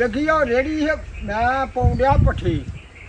ਲੱਗੀ ਆ ਰੇੜੀ ਹੈ ਮੈਂ ਪਾਉਂਦਿਆ ਪੱਠੇ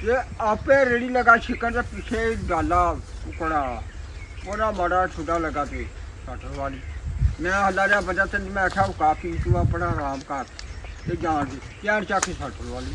ਤੇ ਆਪੇ ਰੇੜੀ ਲਗਾ ਛਿਕਣ ਦੇ ਪਿੱਛੇ ਡਾਲਾ ਕੁਕੜਾ ਉਹਦਾ ਮਾੜਾ ਛੁੱਡਾ ਲਗਾ ਤੇ 60 ਲਵਾ ਲਈ ਮੈਂ ਹੱਲਾ ਰਿਹਾ ਬੰਦਾ ਤੇ ਮੈਂ ਆਖਿਆ ਕਾਫੀ ਤੂੰ ਆਪਣਾ ਆਰਾਮ ਕਰ ਤੇ ਜਾਣ ਦੀ ਚੈਨ ਚੱਕ ਹੀ 60 ਲਵਾ ਲਈ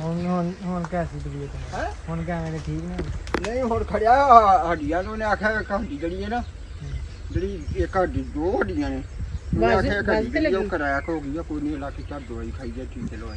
ਹੁਣ ਕੈਸੀ ਤਬੀਅਤ ਹੈ? ਹੈ ਹੁਣ ਕਿਵੇਂ ਨੇ? ਠੀਕ ਨੇ? ਨਹੀਂ ਹੁਣ ਖੜਿਆ ਹੱਡੀਆਂ ਨੂੰ ਨੇ ਆਖਿਆ ਇੱਕ ਹੱਡੀ ਜਿਹੜੀ ਹੈ ਨਾ ਜਿਹੜੀ ਇੱਕ ਹੱਡੀ ਦੋ ਹੱਡੀਆਂ ਨੇ ਮੈਂ ਆਖਿਆ ਇੱਕ ਹੱਡੀ ਜਿਹੜੀ ਉਹ ਕਰਾਇਆ ਹੋ ਗਈ ਆ ਕੋਈ ਨਹੀਂ ਲਾ ਕੇ ਚੱਲ ਦਵਾਈ ਖਾਈ ਜਾ ਠੀਕ ਲਵਾਈ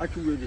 ਆ ਚੂਹੇ ਦੇ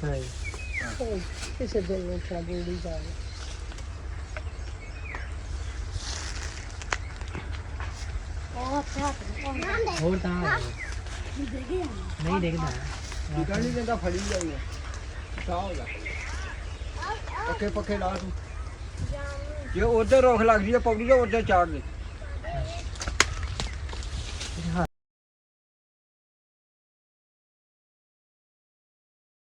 ਸਹੀ। ਕਿਸੇ ਦਿਨ ਨੂੰ ਛਾੜੀ ਜਾਵੇ ਹੋਰ ਤਾਂ ਨਹੀਂ ਦੇਖਦਾ। ਨਿਕਲ ਨਹੀਂ ਦਿੰਦਾ ਫੜੀ ਜਾਈਏ ਤਾਂ ਹੋ ਜਾ ਪੱਕੇ ਪੱਕੇ ਲਾ ਤੂੰ ਜੇ ਉਧਰ ਰੋਕ ਲੱਗਦੀ ਹੈ ਪੌੜੀ ਤੇ ਉਧਰ ਚਾੜ ਦੇ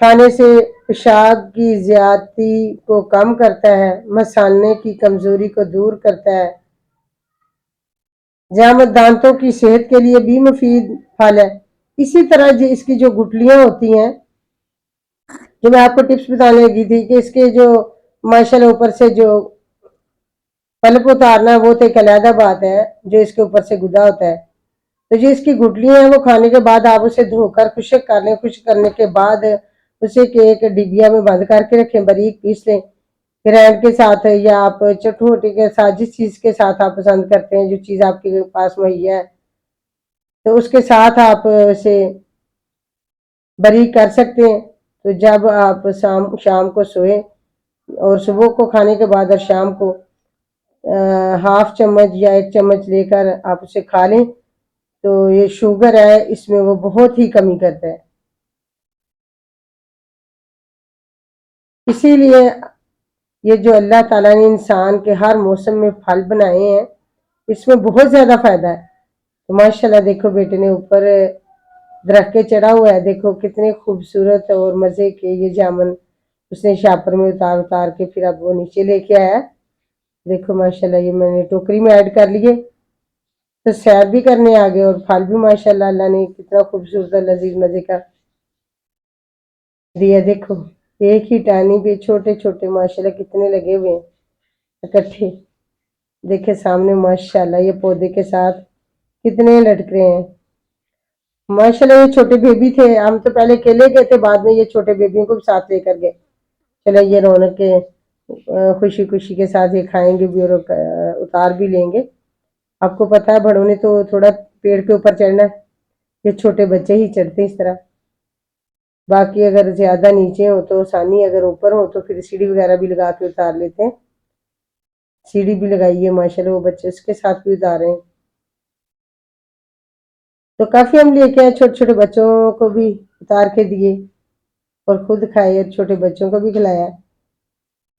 کھانے سے پیشاب کی زیادتی کو کم کرتا ہے، مثانے کی کمزوری کو دور کرتا ہے، جامد دانتوں کی صحت کے لیے بھی مفید پھل ہے۔ اسی طرح اس کی جو گٹلیاں ہوتی ہیں، جو میں آپ کو ٹپس بتانے لگی تھی کہ اس کے جو ماشاءاللہ اوپر سے جو پلپ اتارنا وہ تو ایک علیحدہ بات ہے، جو اس کے اوپر سے گدا ہوتا ہے، تو جو اس کی گٹلیاں ہیں وہ کھانے کے بعد آپ اسے دھو کر خشک کر لیں، خشک کرنے کے بعد اسے ایک ڈبیا میں بند کر کے رکھیں، باریک پیس لیں گرینڈ کے ساتھ، یا آپ چٹوٹی کے ساتھ، جس چیز کے ساتھ آپ پسند کرتے ہیں، جو چیز آپ کے پاس مہیا ہے تو اس کے ساتھ آپ اسے باریک کر سکتے ہیں۔ تو جب آپ شام کو سوئیں اور صبح کو کھانے کے بعد اور شام کو ہاف چمچ یا 1 چمچ لے کر آپ اسے کھا لیں تو یہ شوگر ہے اس میں وہ بہت ہی کمی کرتا ہے۔ اسی لیے یہ جو اللہ تعالیٰ نے انسان کے ہر موسم میں پھل بنائے ہیں، اس میں بہت زیادہ فائدہ ہے۔ تو ماشاءاللہ دیکھو بیٹے نے اوپر درخت کے چڑھا ہوا ہے، دیکھو کتنے خوبصورت اور مزے کے یہ جامن اس نے شاپر میں اتار کے پھر اب وہ نیچے لے کے آیا۔ دیکھو ماشاءاللہ یہ میں نے ٹوکری میں ایڈ کر لیے، تو سیر بھی کرنے آگے اور پھل بھی ماشاءاللہ اللہ نے کتنا خوبصورت اور لذیذ مزے کا دیا۔ دیکھو ایک ہی ٹہنی پہ چھوٹے چھوٹے ماشاءاللہ کتنے لگے ہوئے ہیں اکٹھے، دیکھے سامنے ماشاءاللہ یہ پودے کے ساتھ کتنے لٹک رہے ہیں۔ ماشاءاللہ یہ چھوٹے بیبی تھے، ہم تو پہلے اکیلے گئے تھے، بعد میں یہ چھوٹے بیبیوں کو بھی ساتھ لے کر گئے، چلے یہ رونق کے خوشی خوشی کے ساتھ یہ کھائیں گے بھی اور اتار بھی لیں گے۔ آپ کو پتا ہے بڑوں نے تو تھوڑا پیڑ کے اوپر چڑھنا ہے، یہ چھوٹے بچے ہی چڑھتے اس طرح، باقی اگر زیادہ نیچے ہو تو آسانی، اگر اوپر ہو تو پھر سیڑھی وغیرہ بھی لگا کے اتار لیتے ہیں۔ سیڑھی بھی لگائی ہے ماشاءاللہ، وہ بچے اس کے ساتھ بھی اتار رہے ہیں۔ تو کافی ہم لے کے آئے، چھوٹے چھوٹے بچوں کو بھی اتار کے دیے اور خود کھائے اور چھوٹے بچوں کو بھی کھلایا۔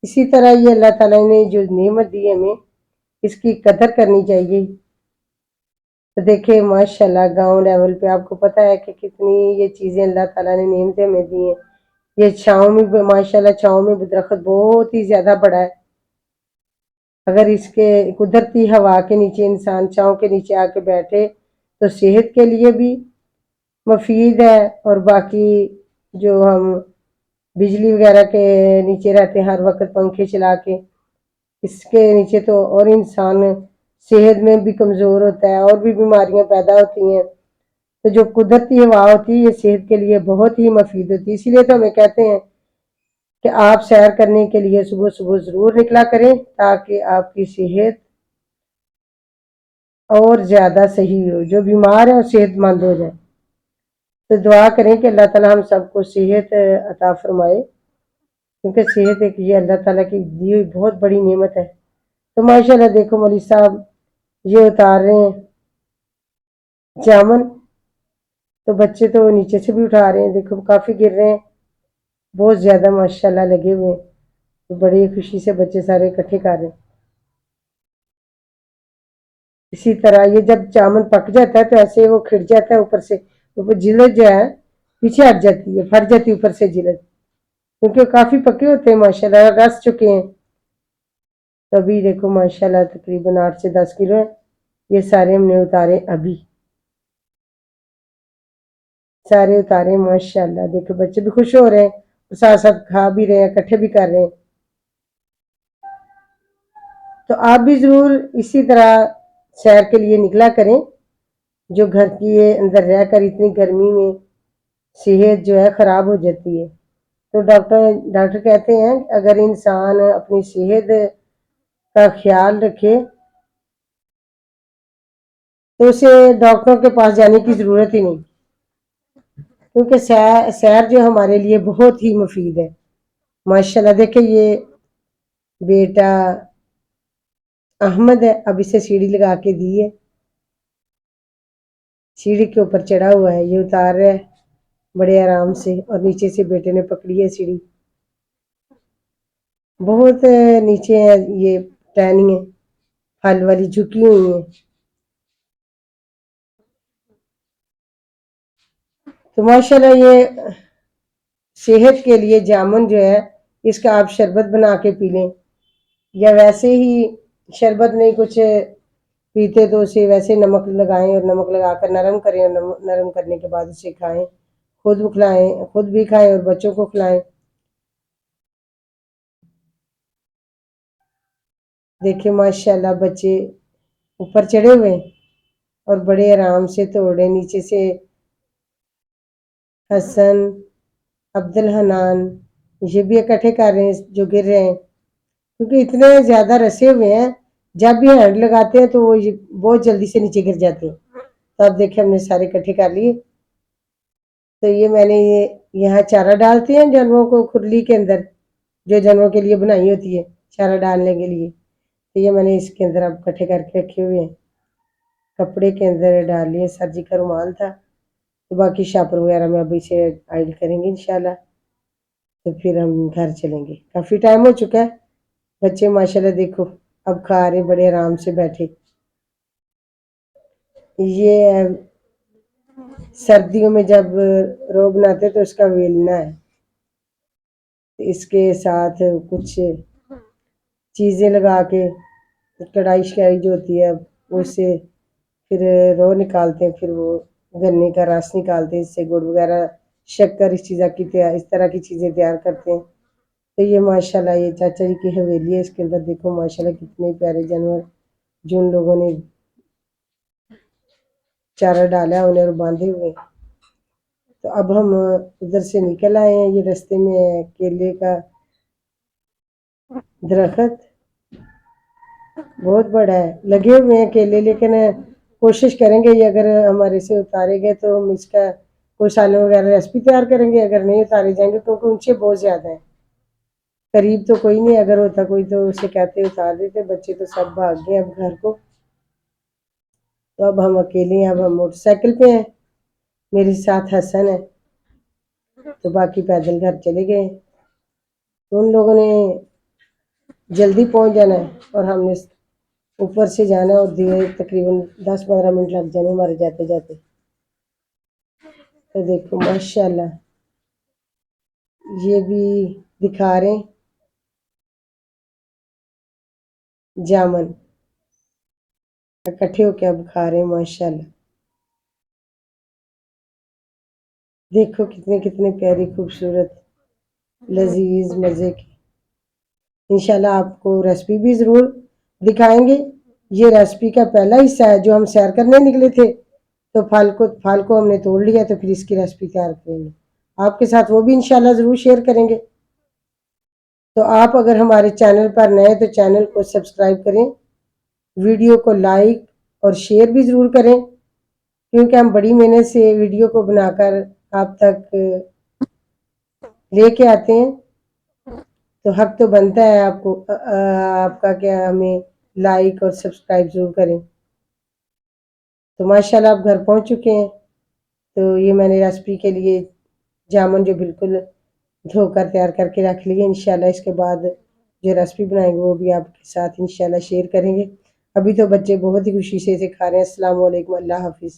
اسی طرح یہ اللہ تعالیٰ نے جو نعمت دی ہمیں اس کی قدر کرنی چاہیے۔ تو دیکھیں ماشاءاللہ گاؤں لیول پہ آپ کو پتہ ہے کہ کتنی یہ چیزیں اللہ تعالیٰ نے نعمتیں ہمیں دی ہیں۔ یہ چھاؤں میں ماشاءاللہ چھاؤں میں درخت بہت ہی زیادہ بڑا ہے، اگر اس کے قدرتی ہوا کے نیچے انسان چھاؤں کے نیچے آ کے بیٹھے تو صحت کے لیے بھی مفید ہے، اور باقی جو ہم بجلی وغیرہ کے نیچے رہتے ہیں ہر وقت پنکھے چلا کے، اس کے نیچے تو اور انسان صحت میں بھی کمزور ہوتا ہے اور بھی بیماریاں پیدا ہوتی ہیں۔ تو جو قدرتی ہوا ہوتی ہے یہ صحت کے لیے بہت ہی مفید ہوتی ہے، اسی لیے تو ہمیں کہتے ہیں کہ آپ سیر کرنے کے لیے صبح صبح ضرور نکلا کریں تاکہ آپ کی صحت اور زیادہ صحیح ہو، جو بیمار ہے وہ صحت مند ہو جائے۔ تو دعا کریں کہ اللہ تعالیٰ ہم سب کو صحت عطا فرمائے، کیونکہ صحت ایک یہ اللہ تعالیٰ کی دی ہوئی بہت بڑی نعمت ہے۔ تو ماشاءاللہ دیکھو مولوی صاحب یہ اتار رہے ہیں جامن، تو بچے تو نیچے سے بھی اٹھا رہے ہیں، دیکھو کافی گر رہے ہیں، بہت زیادہ ماشاءاللہ لگے ہوئے ہیں، تو بڑی خوشی سے بچے سارے اکٹھے کر رہے ہیں۔ اسی طرح یہ جب جامن پک جاتا ہے تو ایسے وہ کھڑ جاتا ہے اوپر سے، اوپر جلد جو ہے پیچھے ہٹ جاتی ہے، پھٹ جاتی ہے اوپر سے جلد، کیونکہ کافی پکے ہوتے ہیں ماشاءاللہ، رس چکے ہیں۔ تو ابھی دیکھو ماشاءاللہ تقریباً 8 سے 10 کلو ہے، یہ سارے ہم نے اتارے، ابھی سارے اتارے ماشاءاللہ، دیکھو بچے بھی خوش ہو رہے ہیں، ساتھ ساتھ کھا بھی رہے ہیں، اکٹھے بھی کر رہے ہیں۔ تو آپ بھی ضرور اسی طرح سیر کے لیے نکلا کریں، جو گھر کی اندر رہ کر اتنی گرمی میں صحت جو ہے خراب ہو جاتی ہے۔ تو ڈاکٹر کہتے ہیں اگر انسان اپنی صحت کا خیال رکھے تو اسے ڈاکٹروں کے پاس جانے کی ضرورت ہی نہیں، کیونکہ سیر جو ہمارے لیے بہت ہی مفید ہے۔ ماشاءاللہ دیکھیں یہ بیٹا احمد ہے، اب اسے سیڑھی لگا کے دی ہے، سیڑھی کے اوپر چڑھا ہوا ہے، یہ اتار رہا ہے بڑے آرام سے، اور نیچے سے بیٹے نے پکڑی ہے سیڑھی، بہت نیچے ہے یہ ٹہنی ہے پھل والی جھکی ہوئی ہیں۔ تو ماشاءاللہ یہ صحت کے لیے جامن جو ہے اس کا آپ شربت بنا کے پی لیں، یا ویسے ہی شربت نہیں کچھ پیتے تو اسے ویسے نمک لگائیں اور نمک لگا کر نرم کریں، اور نرم کرنے کے بعد اسے کھائیں، خود بھی کھائیں اور بچوں کو کھلائیں۔ دیکھیں ماشاءاللہ بچے اوپر چڑھے ہوئے ہیں اور بڑے آرام سے توڑ رہے ہیں، نیچے سے حسن، عبد الحنان یہ بھی اکٹھے کر رہے ہیں جو گر رہے ہیں، کیونکہ اتنے زیادہ رسے ہوئے ہیں، جب بھی ہینڈ لگاتے ہیں تو وہ بہت جلدی سے نیچے گر جاتے ہیں۔ تو اب دیکھیں ہم نے سارے اکٹھے کر لیے۔ تو یہ میں نے یہاں چارہ ڈالتے ہیں جانوروں کو کھرلی کے اندر، جو جانوروں کے لیے بنائی ہوتی ہے چارہ ڈالنے کے لیے، تو یہ میں نے اس کے اندر اب اکٹھے کر کے رکھے ہوئے ہیں، کپڑے کے اندر ڈال لیے، سرجی کا رومال تھا، تو باقی شاپر وغیرہ میں اب اسے آئل کریں گے انشاءاللہ، تو پھر ہم گھر چلیں گے۔ کافی ٹائم ہو چکا ہے، بچے ماشاءاللہ دیکھو اب کھا رہے بڑے آرام سے بیٹھے۔ یہ سردیوں میں جب رو بناتے تو اس کا ویلنا ہے، اس کے ساتھ کچھ چیزیں لگا کے کڑھائی شکائی جو ہوتی ہے اس سے پھر رو نکالتے ہیں، پھر وہ گنے کا رس نکالتے ہیں، اس سے گڑ وغیرہ شکر اس طرح کی چیزیں تیار کرتے ہیں۔ تو یہ ماشاءاللہ یہ چاچا جی کی حویلی ہے، اس کے اندر دیکھو ماشاءاللہ کتنے پیارے جانور جن لوگوں نے چارہ ڈالا ہے انہیں باندھے ہوئے۔ تو اب ہم ادھر سے نکل آئے ہیں، یہ رستے میں کیلے کا درخت بہت بڑا ہے، لگے ہوئے ہیں کیلے، لیکن کوشش کریں گے یہ اگر ہمارے سے اتارے گئے تو ہم اس کا کوئی سالن وغیرہ ریسپی تیار کریں گے، اگر نہیں اتارے جائیں گے کیونکہ اونچے بہت زیادہ ہیں، قریب تو کوئی نہیں، اگر ہوتا کوئی تو اسے کہتے اتار دیتے، بچے تو سب بھاگ گئے اب گھر کو۔ تو اب ہم اکیلے ہیں، اب ہم موٹر سائیکل پہ ہیں، میرے ساتھ حسن ہے، تو باقی پیدل گھر چلے گئے۔ تو ان لوگوں نے جلدی پہنچ جانا ہے اور ہم نے اوپر سے جانا ہے، اور تقریباً 10-15 منٹ لگ جانے ہمارے جاتے جاتے۔ تو دیکھو ماشاءاللہ یہ بھی دکھا رہے ہیں جامن اکٹھے ہو کے اب کھا رہے ہیں ماشاءاللہ۔ دیکھو کتنے پیاری خوبصورت لذیذ مزے کی۔ انشاءاللہ آپ کو ریسپی بھی ضرور دکھائیں گے۔ یہ ریسپی کا پہلا حصہ ہے، جو ہم سیر کرنے نکلے تھے تو پھل کو ہم نے توڑ لیا، تو پھر اس کی ریسپی تیار کریں گے آپ کے ساتھ، وہ بھی انشاءاللہ ضرور شیئر کریں گے۔ تو آپ اگر ہمارے چینل پر نئے تو چینل کو سبسکرائب کریں، ویڈیو کو لائک اور شیئر بھی ضرور کریں، کیونکہ ہم بڑی محنت سے ویڈیو کو بنا کر آپ تک لے کے آتے ہیں، تو حق تو بنتا ہے آپ کا کہ ہمیں لائک اور سبسکرائب ضرور کریں۔ تو ماشاءاللہ آپ گھر پہنچ چکے ہیں، تو یہ میں نے ریسپی کے لیے جامن جو بالکل دھو کر تیار کر کے رکھ لیے، انشاءاللہ اس کے بعد جو ریسپی بنائیں گے وہ بھی آپ کے ساتھ انشاءاللہ شیئر کریں گے۔ ابھی تو بچے بہت ہی خوشی سے اسے کھا رہے ہیں۔ السلام علیکم، اللہ حافظ۔